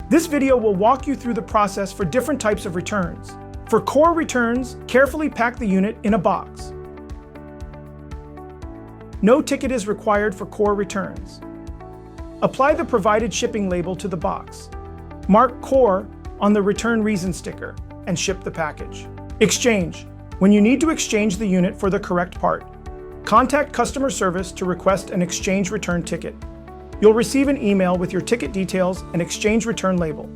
This video will walk you through the process for different types of returns. For core returns, carefully pack the unit in a box. No ticket is required for core returns. Apply the provided shipping label to the box. Mark core on the return reason sticker and ship the package. Exchange. When you need to exchange the unit for the correct part, contact customer service to request an exchange return ticket. You'll receive an email with your ticket details and exchange return label.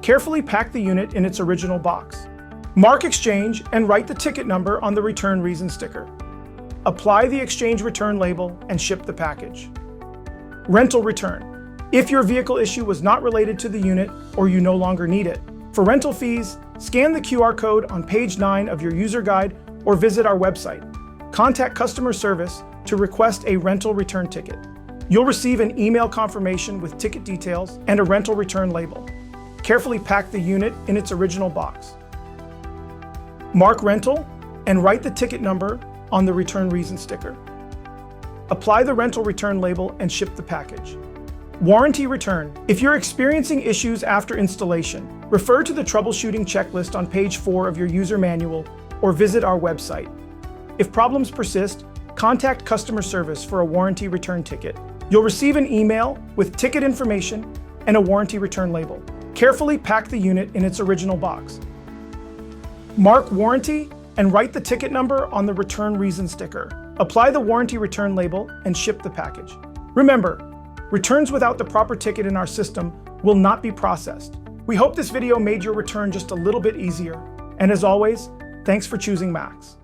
Carefully pack the unit in its original box. Mark exchange and write the ticket number on the return reason sticker. Apply the exchange return label and ship the package. Rental return. If your vehicle issue was not related to the unit or you no longer need it. For rental fees, scan the QR code on page 9 of your user guide or visit our website. Contact customer service to request a rental return ticket. You'll receive an email confirmation with ticket details and a rental return label. Carefully pack the unit in its original box. Mark rental and write the ticket number on the return reason sticker. Apply the rental return label and ship the package. Warranty return. If you're experiencing issues after installation, refer to the troubleshooting checklist on page 4 of your user manual or visit our website. If problems persist, contact customer service for a warranty return ticket. You'll receive an email with ticket information and a warranty return label. Carefully pack the unit in its original box. Mark warranty and write the ticket number on the return reason sticker. Apply the warranty return label and ship the package. Remember, returns without the proper ticket in our system will not be processed. We hope this video made your return just a little bit easier. And as always, thanks for choosing MAKS.